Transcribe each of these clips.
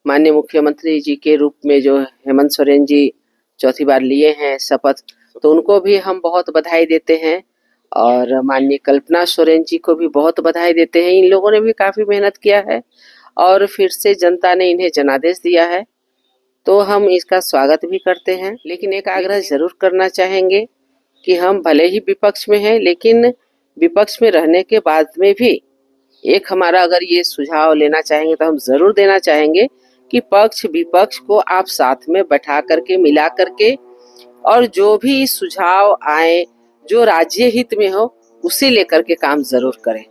माननीय मुख्यमंत्री जी के रूप में जो हेमंत सोरेन जी चौथी बार लिए हैं शपथ, तो उनको भी हम बहुत बधाई देते हैं और माननीय कल्पना सोरेन जी को भी बहुत बधाई देते हैं। इन लोगों ने भी काफ़ी मेहनत किया है और फिर से जनता ने इन्हें जनादेश दिया है, तो हम इसका स्वागत भी करते हैं। लेकिन एक आग्रह ज़रूर करना चाहेंगे कि हम भले ही विपक्ष में हैं, लेकिन विपक्ष में रहने के बाद में भी एक हमारा अगर ये सुझाव लेना चाहेंगे तो हम ज़रूर देना चाहेंगे कि पक्ष विपक्ष को आप साथ में बैठा करके मिला करके और जो भी सुझाव आए जो राज्य हित में हो उसे लेकर के काम जरूर करें।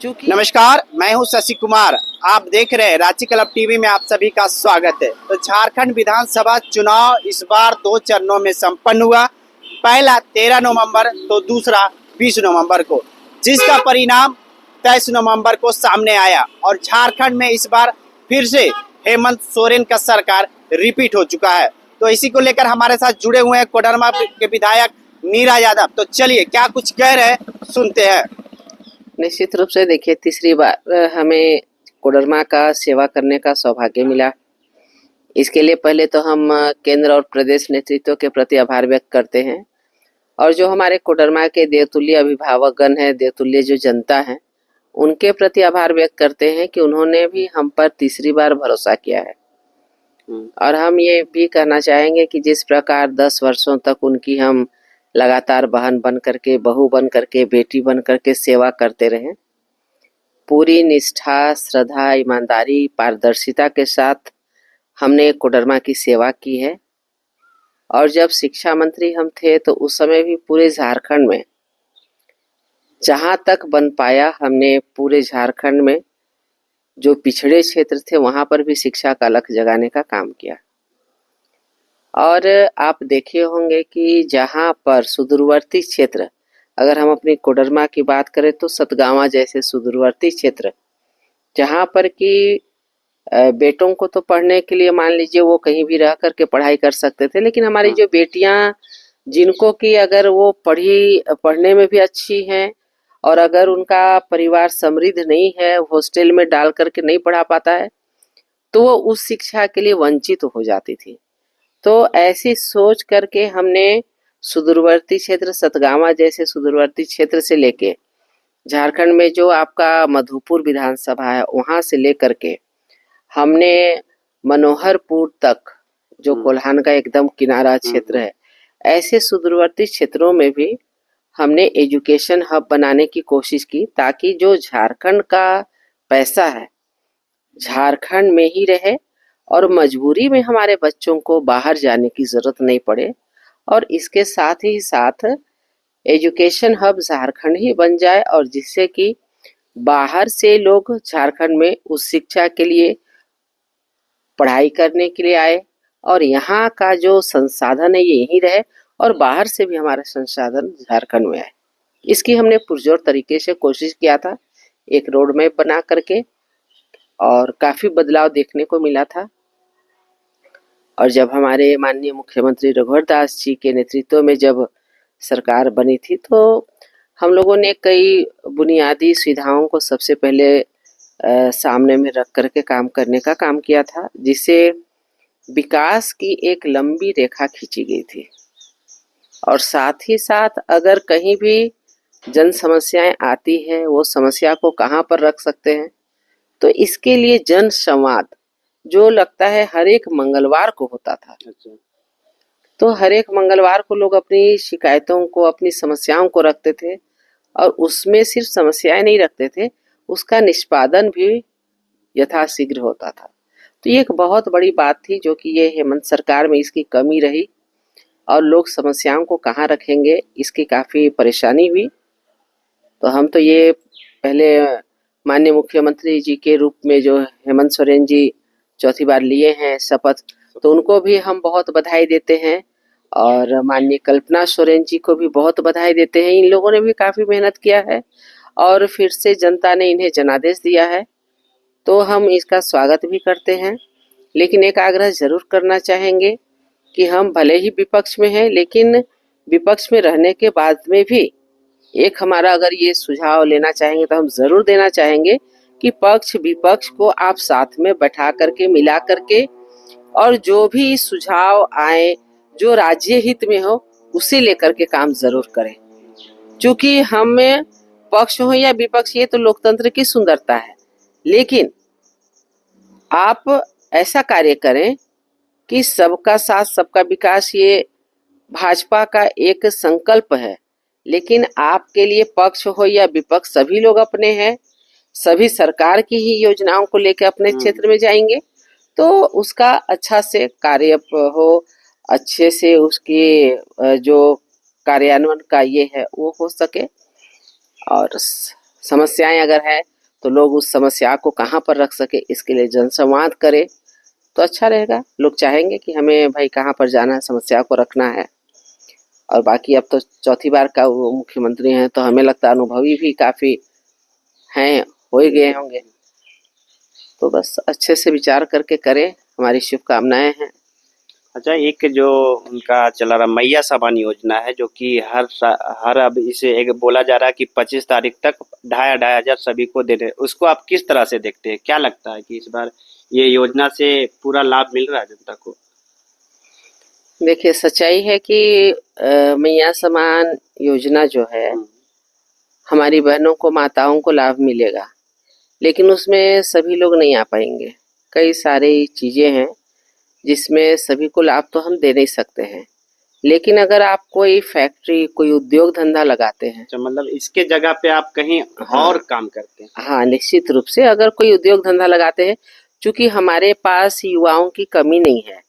नमस्कार, मैं हूं शशि कुमार। आप देख रहे हैं रांची क्लब टीवी में, आप सभी का स्वागत है। तो झारखंड विधानसभा चुनाव इस बार 2 चरणों में संपन्न हुआ। पहला 13 नवंबर तो दूसरा 20 नवंबर को, जिसका परिणाम 23 नवंबर को सामने आया और झारखंड में इस बार फिर से हेमंत सोरेन का सरकार रिपीट हो चुका है। तो इसी को लेकर हमारे साथ जुड़े हुए हैं कोडरमा के विधायक नीरा यादव। तो चलिए क्या कुछ कह रहे हैं सुनते हैं। निश्चित रूप से देखिए, तीसरी बार हमें कोडरमा का सेवा करने का सौभाग्य मिला। इसके लिए पहले तो हम केंद्र और प्रदेश नेतृत्व के प्रति आभार व्यक्त करते हैं और जो हमारे कोडरमा के देवतुल्य अभिभावकगण हैं, देवतुल्य जो जनता है, उनके प्रति आभार व्यक्त करते हैं कि उन्होंने भी हम पर तीसरी बार भरोसा किया है। और हम ये भी कहना चाहेंगे कि जिस प्रकार 10 वर्षों तक उनकी हम लगातार बहन बन करके, बहू बन करके, बेटी बन करके सेवा करते रहे, पूरी निष्ठा, श्रद्धा, ईमानदारी, पारदर्शिता के साथ हमने कोडरमा की सेवा की है। और जब शिक्षा मंत्री हम थे तो उस समय भी पूरे झारखंड में जहाँ तक बन पाया, हमने पूरे झारखंड में जो पिछड़े क्षेत्र थे वहाँ पर भी शिक्षा का अलख जगाने का काम किया। और आप देखे होंगे कि जहाँ पर सुदूरवर्ती क्षेत्र, अगर हम अपनी कोडरमा की बात करें तो सतगावा जैसे सुदूरवर्ती क्षेत्र, जहाँ पर कि बेटों को तो पढ़ने के लिए मान लीजिए वो कहीं भी रह करके पढ़ाई कर सकते थे, लेकिन हमारी जो बेटियाँ जिनको कि अगर वो पढ़ने में भी अच्छी हैं और अगर उनका परिवार समृद्ध नहीं है, हॉस्टल में डाल करके नहीं पढ़ा पाता है, तो वो उस शिक्षा के लिए वंचित हो जाती थी। तो ऐसी सोच करके हमने सुदूरवर्ती क्षेत्र, सतगावा जैसे सुदूरवर्ती क्षेत्र से लेके झारखंड में जो आपका मधुपुर विधानसभा है वहाँ से लेकर के हमने मनोहरपुर तक, जो कोल्हान का एकदम किनारा क्षेत्र है, ऐसे सुदूरवर्ती क्षेत्रों में भी हमने एजुकेशन हब बनाने की कोशिश की, ताकि जो झारखंड का पैसा है झारखंड में ही रहे और मजबूरी में हमारे बच्चों को बाहर जाने की ज़रूरत नहीं पड़े। और इसके साथ ही साथ एजुकेशन हब झारखंड ही बन जाए और जिससे कि बाहर से लोग झारखंड में उस शिक्षा के लिए, पढ़ाई करने के लिए आए और यहाँ का जो संसाधन है ये यहीं रहे और बाहर से भी हमारा संसाधन झारखंड में आए। इसकी हमने पुरजोर तरीके से कोशिश किया था, एक रोड मैप बना करके, और काफ़ी बदलाव देखने को मिला था। और जब हमारे माननीय मुख्यमंत्री रघुवर दास जी के नेतृत्व में जब सरकार बनी थी तो हम लोगों ने कई बुनियादी सुविधाओं को सबसे पहले सामने में रख करके काम करने का काम किया था, जिससे विकास की एक लंबी रेखा खींची गई थी। और साथ ही साथ अगर कहीं भी जन समस्याएं आती हैं, वो समस्या को कहाँ पर रख सकते हैं, तो इसके लिए जन संवाद जो लगता है हर एक मंगलवार को होता था। तो हर एक मंगलवार को लोग अपनी शिकायतों को, अपनी समस्याओं को रखते थे और उसमें सिर्फ समस्याएं नहीं रखते थे, उसका निष्पादन भी यथाशीघ्र होता था। तो ये एक बहुत बड़ी बात थी जो कि ये हेमंत सरकार में इसकी कमी रही और लोग समस्याओं को कहाँ रखेंगे इसकी काफ़ी परेशानी हुई। तो हम तो ये पहले माननीय मुख्यमंत्री जी के रूप में जो हेमंत सोरेन जी चौथी बार लिए हैं शपथ, तो उनको भी हम बहुत बधाई देते हैं और माननीय कल्पना सोरेन जी को भी बहुत बधाई देते हैं। इन लोगों ने भी काफ़ी मेहनत किया है और फिर से जनता ने इन्हें जनादेश दिया है, तो हम इसका स्वागत भी करते हैं। लेकिन एक आग्रह ज़रूर करना चाहेंगे कि हम भले ही विपक्ष में हैं, लेकिन विपक्ष में रहने के बाद में भी एक हमारा अगर ये सुझाव लेना चाहेंगे तो हम ज़रूर देना चाहेंगे कि पक्ष विपक्ष को आप साथ में बैठा करके मिला करके और जो भी सुझाव आए जो राज्य हित में हो उसे लेकर के काम जरूर करें। क्योंकि हमें पक्ष हो या विपक्ष ये तो लोकतंत्र की सुंदरता है, लेकिन आप ऐसा कार्य करें कि सबका साथ सबका विकास ये भाजपा का एक संकल्प है। लेकिन आपके लिए पक्ष हो या विपक्ष सभी लोग अपने हैं, सभी सरकार की ही योजनाओं को लेकर अपने क्षेत्र में जाएंगे, तो उसका अच्छा से कार्य हो, अच्छे से उसकी जो कार्यान्वयन का ये है वो हो सके। और समस्याएं अगर है तो लोग उस समस्या को कहाँ पर रख सके, इसके लिए जनसंवाद करे तो अच्छा रहेगा। लोग चाहेंगे कि हमें भाई कहाँ पर जाना है, समस्या को रखना है। और बाकी अब तो चौथी बार का वो मुख्यमंत्री हैं, तो हमें लगता है अनुभवी भी काफी हैं, हो ही गए होंगे। तो बस अच्छे से विचार करके करें, हमारी शुभकामनाएं हैं। अच्छा, एक जो उनका चला रहा मैया समान योजना है, जो कि हर अब इसे एक बोला जा रहा है कि 25 तारीख तक 2,500 सभी को देने, उसको आप किस तरह से देखते हैं? क्या लगता है कि इस बार ये योजना से पूरा लाभ मिल रहा है जनता को? देखिए, सच्चाई है कि मैया समान योजना जो है हमारी बहनों को, माताओं को लाभ मिलेगा, लेकिन उसमें सभी लोग नहीं आ पाएंगे। कई सारी चीजें हैं जिसमें सभी को लाभ तो हम दे नहीं सकते हैं। लेकिन अगर आप कोई फैक्ट्री, कोई उद्योग धंधा लगाते हैं, तो मतलब इसके जगह पे आप कहीं और काम करते हैं? हाँ, निश्चित रूप से अगर कोई उद्योग धंधा लगाते हैं, क्योंकि हमारे पास युवाओं की कमी नहीं है,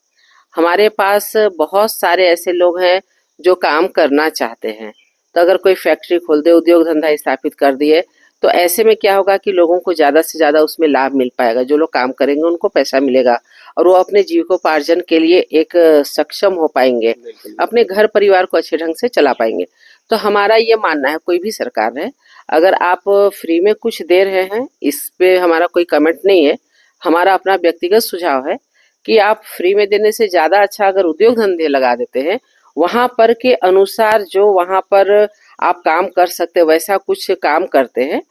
हमारे पास बहुत सारे ऐसे लोग हैं जो काम करना चाहते हैं। तो अगर कोई फैक्ट्री खोल दे, उद्योग धंधा स्थापित कर दिए, तो ऐसे में क्या होगा कि लोगों को ज़्यादा से ज़्यादा उसमें लाभ मिल पाएगा। जो लोग काम करेंगे उनको पैसा मिलेगा और वो अपने जीविकोपार्जन के लिए एक सक्षम हो पाएंगे, अपने घर परिवार को अच्छे ढंग से चला पाएंगे। तो हमारा ये मानना है, कोई भी सरकार है, अगर आप फ्री में कुछ दे रहे हैं, इस पे हमारा कोई कमेंट नहीं है। हमारा अपना व्यक्तिगत सुझाव है कि आप फ्री में देने से ज़्यादा अच्छा अगर उद्योग धंधे लगा देते हैं, वहाँ पर के अनुसार जो वहाँ पर आप काम कर सकते वैसा कुछ काम करते हैं,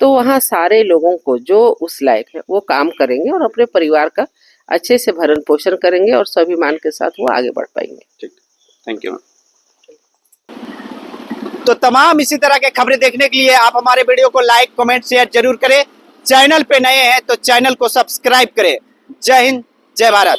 तो वहाँ सारे लोगों को जो उस लायक है वो काम करेंगे और अपने परिवार का अच्छे से भरण पोषण करेंगे और स्वाभिमान के साथ वो आगे बढ़ पाएंगे। ठीक, थैंक यू। तो तमाम इसी तरह के खबरें देखने के लिए आप हमारे वीडियो को लाइक, कमेंट, शेयर जरूर करें। चैनल पे नए हैं तो चैनल को सब्सक्राइब करें। जय हिंद, जय भारत।